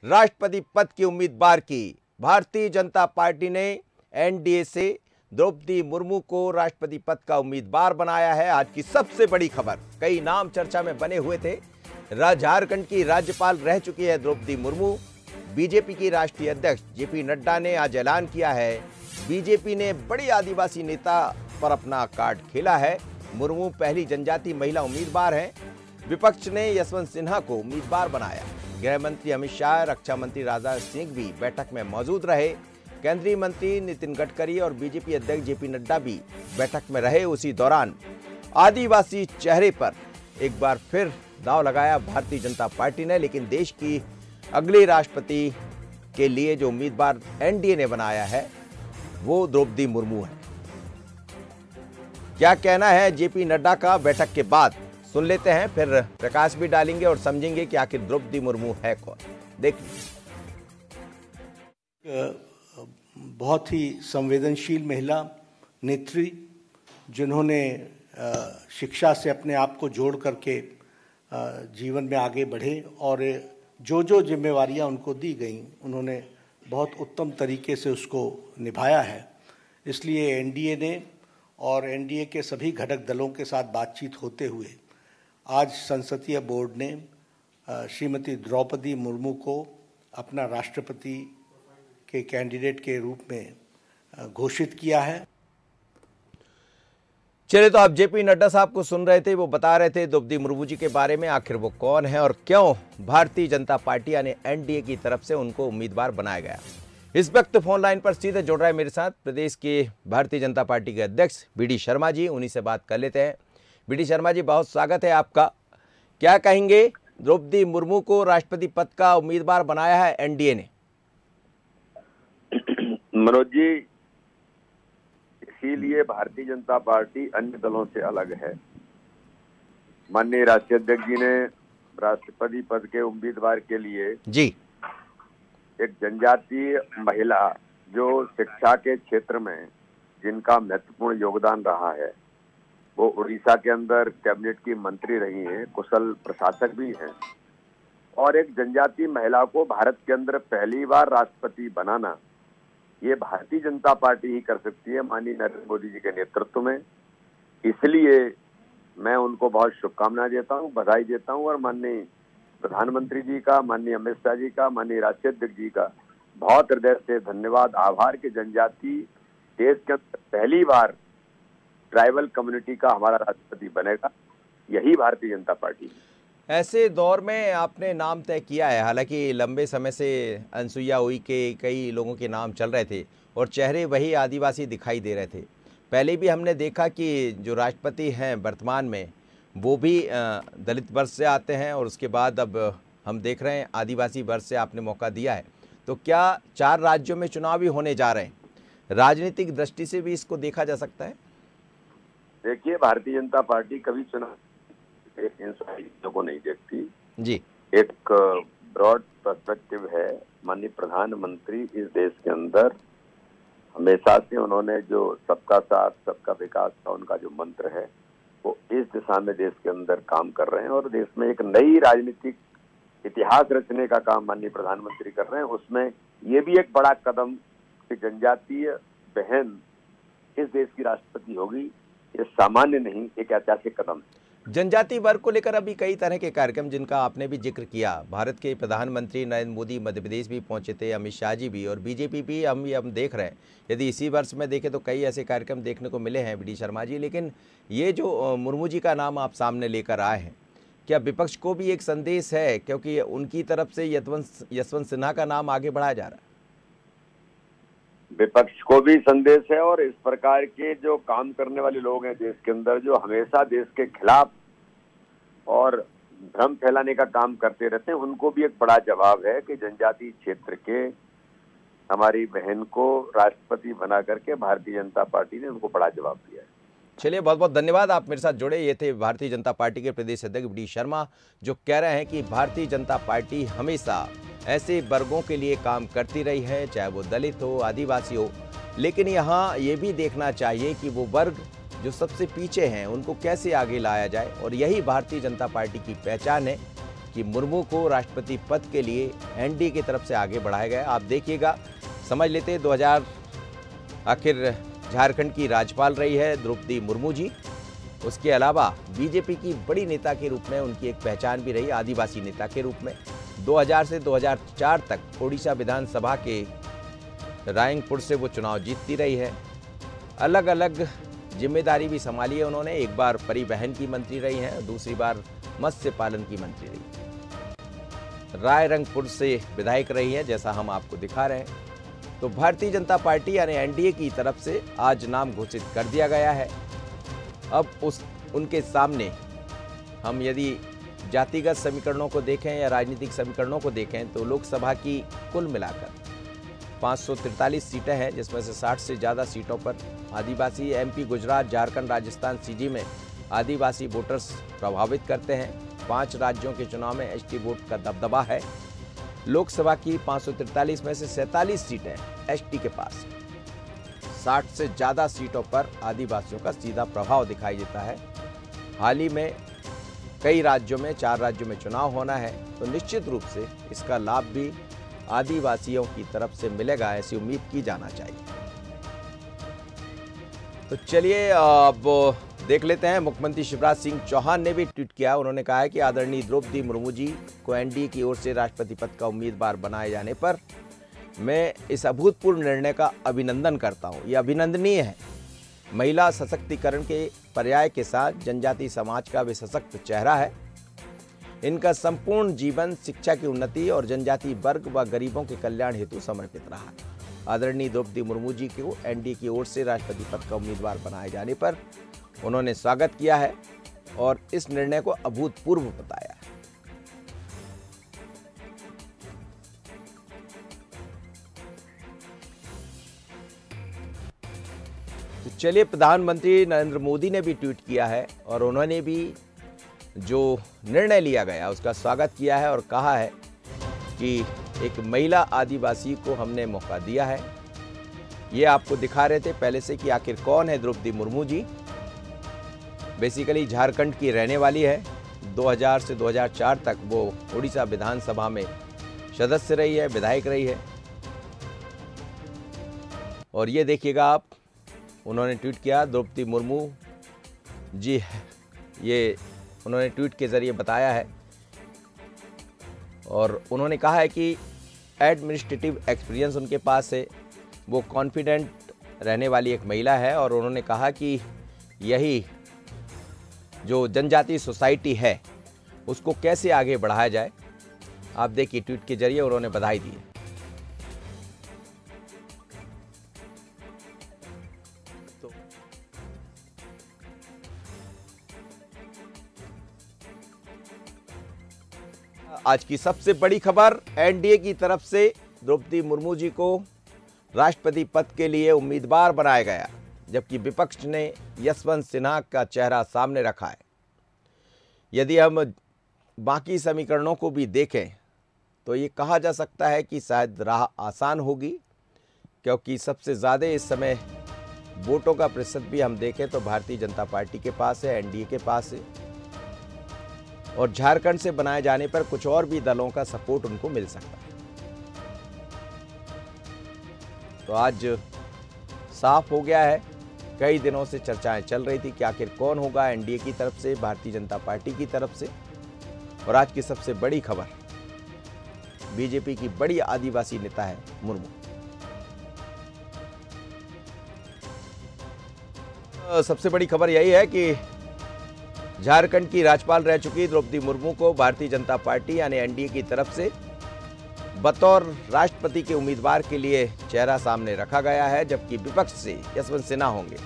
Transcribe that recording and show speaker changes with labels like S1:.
S1: राष्ट्रपति पद की उम्मीदवार की। भारतीय जनता पार्टी ने एनडीए से द्रौपदी मुर्मू को राष्ट्रपति पद का उम्मीदवार बनाया है। आज की सबसे बड़ी खबर, कई नाम चर्चा में बने हुए थे। झारखंड की राज्यपाल रह चुकी है द्रौपदी मुर्मू। बीजेपी की राष्ट्रीय अध्यक्ष जेपी नड्डा ने आज ऐलान किया है, बीजेपी ने बड़ी आदिवासी नेता पर अपना कार्ड खेला है। मुर्मू पहली जनजातीय महिला उम्मीदवार हैं। विपक्ष ने यशवंत सिन्हा को उम्मीदवार बनाया। गृह मंत्री अमित शाह, रक्षा मंत्री राजनाथ सिंह भी बैठक में मौजूद रहे। केंद्रीय मंत्री नितिन गडकरी और बीजेपी अध्यक्ष जेपी नड्डा भी बैठक में रहे। उसी दौरान आदिवासी चेहरे पर एक बार फिर दांव लगाया भारतीय जनता पार्टी ने, लेकिन देश की अगले राष्ट्रपति के लिए जो उम्मीदवार एनडीए ने बनाया है वो द्रौपदी मुर्मू है। क्या कहना है जेपी नड्डा का बैठक के बाद, सुन लेते हैं, फिर प्रकाश भी डालेंगे और समझेंगे कि आखिर द्रौपदी मुर्मू है कौन। देखिए,
S2: बहुत ही संवेदनशील महिला नेत्री, जिन्होंने शिक्षा से अपने आप को जोड़ करके जीवन में आगे बढ़े और जो जिम्मेवारियां उनको दी गई उन्होंने बहुत उत्तम तरीके से उसको निभाया है। इसलिए एनडीए ने और एनडीए के सभी घटक दलों के साथ बातचीत होते हुए आज संसदीय बोर्ड ने श्रीमती द्रौपदी मुर्मू को अपना राष्ट्रपति के कैंडिडेट के रूप में घोषित किया है।
S1: चलिए, तो आप जेपी नड्डा साहब को सुन रहे थे, वो बता रहे थे द्रौपदी मुर्मू जी के बारे में, आखिर वो कौन है और क्यों भारतीय जनता पार्टी यानी एनडीए की तरफ से उनको उम्मीदवार बनाया गया। इस वक्त फोन लाइन पर सीधे जुड़ रहे हैं मेरे साथ प्रदेश के भारतीय जनता पार्टी के अध्यक्ष बीडी शर्मा जी। उन्हीं से बात कर लेते हैं। बीडी शर्मा जी, बहुत स्वागत है आपका। क्या कहेंगे, द्रौपदी मुर्मू को राष्ट्रपति पद का उम्मीदवार बनाया है एनडीए ने?
S3: मनोज जी, इसीलिए भारतीय जनता पार्टी अन्य दलों से अलग है। माननीय राष्ट्रीय अध्यक्ष जी ने राष्ट्रपति पद के उम्मीदवार के लिए
S1: जी
S3: एक जनजातीय महिला जो शिक्षा के क्षेत्र में जिनका महत्वपूर्ण योगदान रहा है, वो उड़ीसा के अंदर कैबिनेट की मंत्री रही हैं, कुशल प्रशासक भी हैं, और एक जनजातीय महिला को भारत के अंदर पहली बार राष्ट्रपति बनाना ये भारतीय जनता पार्टी ही कर सकती है, माननीय नरेंद्र मोदी जी के नेतृत्व में। इसलिए मैं उनको बहुत शुभकामनाएं देता हूं, बधाई देता हूं और माननीय प्रधानमंत्री जी का, माननीय अमित शाह जी का, माननीय राष्ट्रीय अध्यक्ष जी का बहुत हृदय से धन्यवाद, आभार के जनजातीय देश के अंदर पहली बार ट्राइबल कम्युनिटी का हमारा राष्ट्रपति बनेगा, यही भारतीय जनता पार्टी है।
S1: ऐसे दौर में आपने नाम तय किया है, हालांकि लंबे समय से अनसुईया हुई के कई लोगों के नाम चल रहे थे और चेहरे वही आदिवासी दिखाई दे रहे थे। पहले भी हमने देखा कि जो राष्ट्रपति हैं वर्तमान में वो भी दलित वर्ग से आते हैं और उसके बाद अब हम देख रहे हैं आदिवासी वर्ग से आपने मौका दिया है। तो क्या 4 राज्यों में चुनाव भी होने जा रहे हैं, राजनीतिक दृष्टि से भी इसको देखा जा सकता है?
S3: देखिए, भारतीय जनता पार्टी कभी चुनाव इन सारी चीजों को नहीं देखती
S1: जी।
S3: एक ब्रॉड पर्सपेक्टिव है। माननीय प्रधानमंत्री इस देश के अंदर हमेशा से उन्होंने जो सबका साथ सबका विकास का उनका जो मंत्र है वो इस दिशा में देश के अंदर काम कर रहे हैं और देश में एक नई राजनीतिक इतिहास रचने का काम माननीय प्रधानमंत्री कर रहे हैं। उसमें ये भी एक बड़ा कदम कि जनजातीय बहन इस देश की राष्ट्रपति होगी, ये सामान्य नहीं, एक ऐतिहासिक कदम है।
S1: जनजाति वर्ग को लेकर अभी कई तरह के कार्यक्रम जिनका आपने भी जिक्र किया, भारत के प्रधानमंत्री नरेंद्र मोदी मध्य प्रदेश भी पहुंचे थे, अमित शाह जी भी, और बीजेपी भी हम देख रहे हैं। यदि इसी वर्ष में देखें तो कई ऐसे कार्यक्रम देखने को मिले हैं बीडी शर्मा जी। लेकिन ये जो मुर्मू जी का नाम आप सामने लेकर आए हैं, क्या विपक्ष को भी एक संदेश है, क्योंकि उनकी तरफ से यशवंत सिन्हा का नाम आगे बढ़ाया जा रहा है?
S3: विपक्ष को भी संदेश है और इस प्रकार के जो काम करने वाले लोग हैं देश के अंदर, जो हमेशा देश के खिलाफ और भ्रम फैलाने का काम करते रहते हैं, उनको भी एक बड़ा जवाब है कि जनजातीय क्षेत्र के हमारी बहन को राष्ट्रपति बना करके भारतीय जनता पार्टी ने उनको बड़ा जवाब दिया है।
S1: चलिए, बहुत बहुत धन्यवाद, आप मेरे साथ जुड़े। ये थे भारतीय जनता पार्टी के प्रदेश अध्यक्ष बीडी शर्मा, जो कह रहे हैं कि भारतीय जनता पार्टी हमेशा ऐसे वर्गों के लिए काम करती रही है, चाहे वो दलित हो, आदिवासी हो, लेकिन यहाँ ये भी देखना चाहिए कि वो वर्ग जो सबसे पीछे हैं उनको कैसे आगे लाया जाए, और यही भारतीय जनता पार्टी की पहचान है कि मुर्मू को राष्ट्रपति पद के लिए एनडीए की तरफ से आगे बढ़ाया गया। आप देखिएगा, समझ लेते हैं 2000 आखिर झारखंड की राज्यपाल रही है द्रौपदी मुर्मू जी। उसके अलावा बीजेपी की बड़ी नेता के रूप में उनकी एक पहचान भी रही, आदिवासी नेता के रूप में। 2000 से 2004 तक ओडिशा विधानसभा के रायंगपुर से वो चुनाव जीतती रही है। अलग अलग जिम्मेदारी भी संभाली है उन्होंने। एक बार परिवहन की मंत्री रही हैं, दूसरी बार मत्स्य पालन की मंत्री रही। रायरंगपुर से विधायक रही है, जैसा हम आपको दिखा रहे हैं। तो भारतीय जनता पार्टी यानी एनडीए की तरफ से आज नाम घोषित कर दिया गया है। अब उनके सामने हम यदि जातिगत समीकरणों को देखें या राजनीतिक समीकरणों को देखें तो लोकसभा की कुल मिलाकर 543 सीटें हैं, जिसमें से 60 से ज़्यादा सीटों पर आदिवासी। एमपी, गुजरात, झारखंड, राजस्थान, सीजी में आदिवासी वोटर्स प्रभावित करते हैं। 5 राज्यों के चुनाव में एसटी वोट का दबदबा है। लोकसभा की 543 में से 47 सीटें एसटी के पास। 60 से ज़्यादा सीटों पर आदिवासियों का सीधा प्रभाव दिखाई देता है। हाल ही में कई राज्यों में, 4 राज्यों में चुनाव होना है, तो निश्चित रूप से इसका लाभ भी आदिवासियों की तरफ से मिलेगा, ऐसी उम्मीद की जाना चाहिए। तो चलिए अब देख लेते हैं, मुख्यमंत्री शिवराज सिंह चौहान ने भी ट्वीट किया। उन्होंने कहा है कि आदरणीय द्रौपदी मुर्मू जी को एनडीए की ओर से राष्ट्रपति पद का उम्मीदवार बनाए जाने पर मैं इस अभूतपूर्व निर्णय का अभिनंदन करता हूं। यह अभिनंदनीय है। महिला सशक्तिकरण के पर्याय के साथ जनजाति समाज का वे सशक्त चेहरा है। इनका संपूर्ण जीवन शिक्षा की उन्नति और जनजाति वर्ग व गरीबों के कल्याण हेतु समर्पित रहा। आदरणीय द्रौपदी मुर्मू जी को एनडीए की ओर से राष्ट्रपति पद का उम्मीदवार बनाए जाने पर उन्होंने स्वागत किया है और इस निर्णय को अभूतपूर्व बताया। तो चलिए, प्रधानमंत्री नरेंद्र मोदी ने भी ट्वीट किया है और उन्होंने भी जो निर्णय लिया गया उसका स्वागत किया है और कहा है कि एक महिला आदिवासी को हमने मौका दिया है। ये आपको दिखा रहे थे पहले से कि आखिर कौन है द्रौपदी मुर्मू जी। बेसिकली झारखंड की रहने वाली है। 2000 से 2004 तक वो ओडिशा विधानसभा में सदस्य रही है, विधायक रही है। और ये देखिएगा आप, उन्होंने ट्वीट किया, द्रौपदी मुर्मू जी, ये उन्होंने ट्वीट के ज़रिए बताया है। और उन्होंने कहा है कि एडमिनिस्ट्रेटिव एक्सपीरियंस उनके पास है, वो कॉन्फिडेंट रहने वाली एक महिला है। और उन्होंने कहा कि यही जो जनजाति सोसाइटी है उसको कैसे आगे बढ़ाया जाए। आप देखिए, ट्वीट के जरिए उन्होंने बधाई दी है। तो आज की सबसे बड़ी खबर, एनडीए की तरफ से द्रौपदी मुर्मू जी को राष्ट्रपति पद के लिए उम्मीदवार बनाया गया, जबकि विपक्ष ने यशवंत सिन्हा का चेहरा सामने रखा है। यदि हम बाकी समीकरणों को भी देखें तो ये कहा जा सकता है कि शायद राह आसान होगी, क्योंकि सबसे ज़्यादा इस समय वोटों का प्रतिशत भी हम देखें तो भारतीय जनता पार्टी के पास है, एनडीए के पास है। और झारखंड से बनाए जाने पर कुछ और भी दलों का सपोर्ट उनको मिल सकता है। तो आज साफ हो गया है। कई दिनों से चर्चाएं चल रही थी कि आखिर कौन होगा एनडीए की तरफ से, भारतीय जनता पार्टी की तरफ से। और आज की सबसे बड़ी खबर, बीजेपी की बड़ी आदिवासी नेता है मुर्मू। सबसे बड़ी खबर यही है कि झारखंड की राज्यपाल रह चुकी द्रौपदी मुर्मू को भारतीय जनता पार्टी यानी एनडीए की तरफ से बतौर राष्ट्रपति के उम्मीदवार के लिए चेहरा सामने रखा गया है, जबकि विपक्ष से यशवंत सिन्हा होंगे।